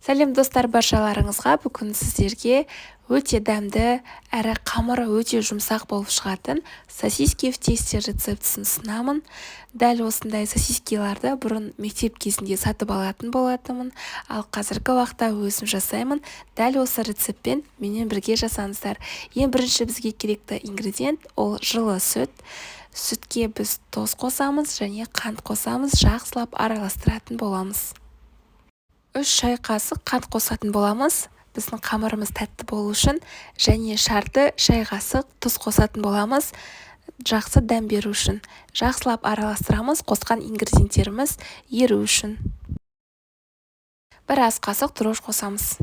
Сәлем достар, баршаларыңызға бүгін сіздерге өте дәмді әрі қамыры өте жұмсақ болып шығатын сосиски в тесте рецептісін ұсынамын. Дәл осындай сосискиларды бұрын мектеп кезінде сатып алатын болатынмын, ал қазіргі уақытта өзім жасаймын. Дәл осы рецептпен менен бірге жасаңыздар. Ең бірінші бізге керекті ингредиент ол жылы сүт. Сүтке біз тұз қосамыз және қант қосамыз, жақсылап араластыратын боламыз. 3 шай қасық қант қосатын боламыз. Біздің қамырымыз тәтті болу үшін және жарты шай қасық тұз қосатын боламыз. Жақсы дәм беру үшін. Жақсылап араластырамыз, қосқан ингредиенттеріміз еру үшін. 1 ас қасық дрожж қосамыз.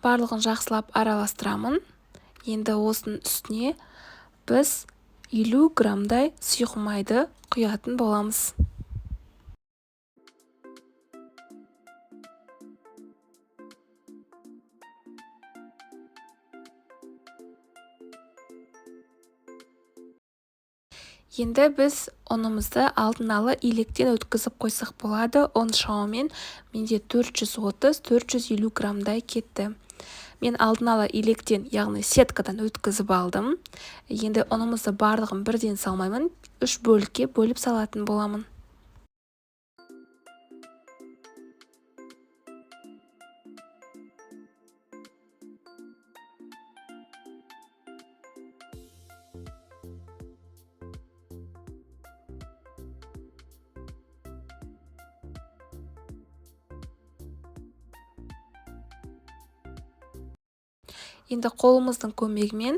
Барлығын жақсылап араластырамын. Енді осының үстіне біз 50 граммдай сұйық майды құятын боламыз. Енді біз ұнымызды алдын ала илектен өткізіп қойсақ болады. Он шамамен менде 430-450 граммдай кетті. Мен алдын ала илектен, яғни сеткадан өткізіп алдым. Енді ұнымызды барлығын бірден салмаймын, 3 бөлікке бөліп салатын боламын. Енді қолымыздың көмегімен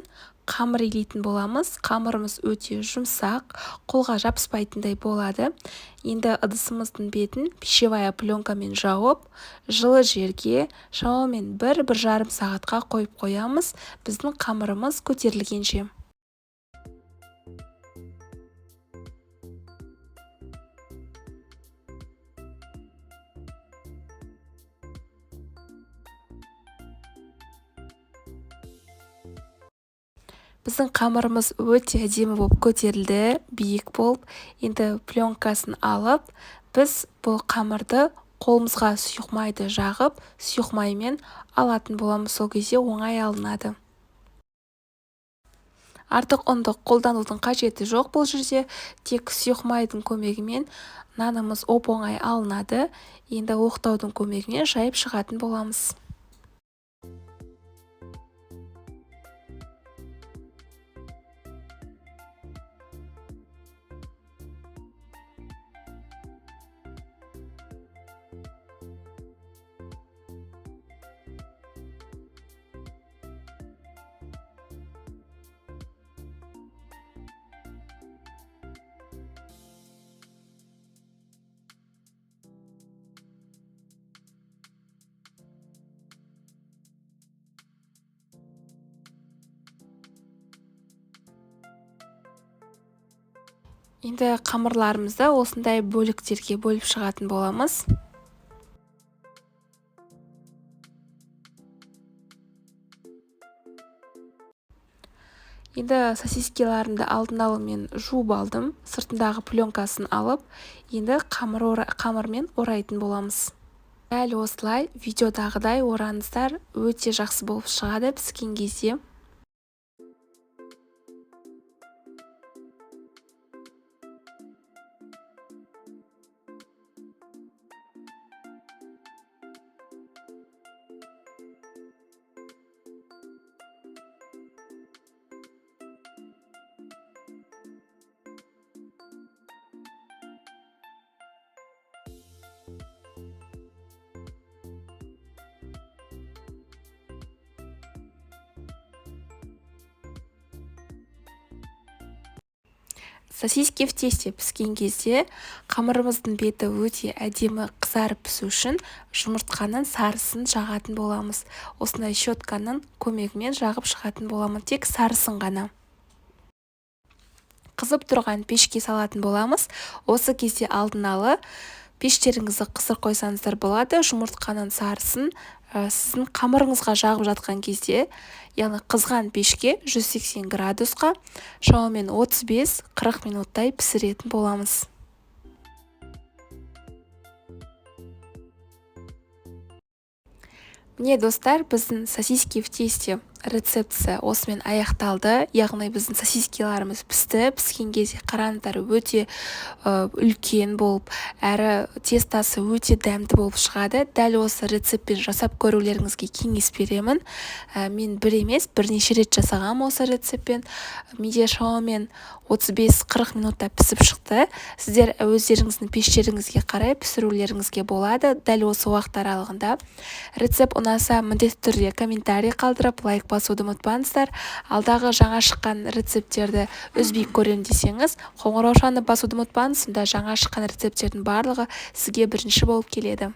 қамыр илейтін боламыз. Қамырымыз өте жұмсақ, қолға жабыспайтындай болады. Енді ыдысымыздың бетін пищевая пленкамен жауып, жылы жерге шамамен 1-1,5 сағатқа қойып қоямыз, біздің қамырымыз көтерілгенше. Біздің қамырымыз өте әдемі болып көтерілді, биік болып. Енді пленкасын алып, біз бұл қамырды қолымызға сұйық майды жағып, сұйық маймен алатын боламыз. Сол кезде оңай алынады. Артық ұнды қолданудың қажеті жоқ бұл жерде, тек сұйық майдың көмегімен нанымыз оп-оңай алынады. Енді оқтаудың көмегімен жайып шығатын боламыз. Енді қамырларымызды осындай бөліктерге бөліп шығатын боламыз. Енді сосискиларымды алдын ала мен жуып алдым, сыртындағы пленкасын алып, енді қамырмен орайтын боламыз. Дәл осылай видеодағыдай ораңыздар, өте жақсы болып шығады піскен кезде. Сосиски в тесте піскен кезде қамырымыздың беті өте әдемі қызарып пісу үшін жұмыртқаның сарысын жағатын боламыз. Осындай щетканың көмегімен жағып шығатын боламын, тек сарысын ғана. Қызып тұрған пешке салатын боламыз. Осы кезде алдын ала пештеріңізді қысыр қойсаңыздар болады. Жұмыртқаның сарысын сіздің қамырыңызға жағып жатқан кезде, яғни қызған пешке 180 градусқа шамамен 35-40 минуттай пісіретін боламыз. Міне достар, біздің сосиски в тесте рецепция осымен аяқталды. Яғни біздің сосискиларымыз піскен кезде қараңыздар, өте үлкен болып, әрі тестасы өте дәмді болып шығады. Дәл осы рецептпен жасап көрулеріңізге кеңес беремін. Мен бір емес, бірнеше рет жасағам осы рецептпен. Менде шамамен 35-40 минутта пісіп шықты. Сіздер өздеріңіздің пештеріңізге қарай пісірулеріңізге болады. Дәл осы уақыт аралығында. Рецепт ұнаса, міндетті түрде комментарий қалдырып, лайк басуды ұмытпаңыздар. Алдағы жаңа шыққан рецепттерді үзбей көрем десеңіз, қоңыраушаны басуды ұмытпаңыз. Сонда жаңа шыққан рецепттердің барлығы сізге бірінші болып келеді.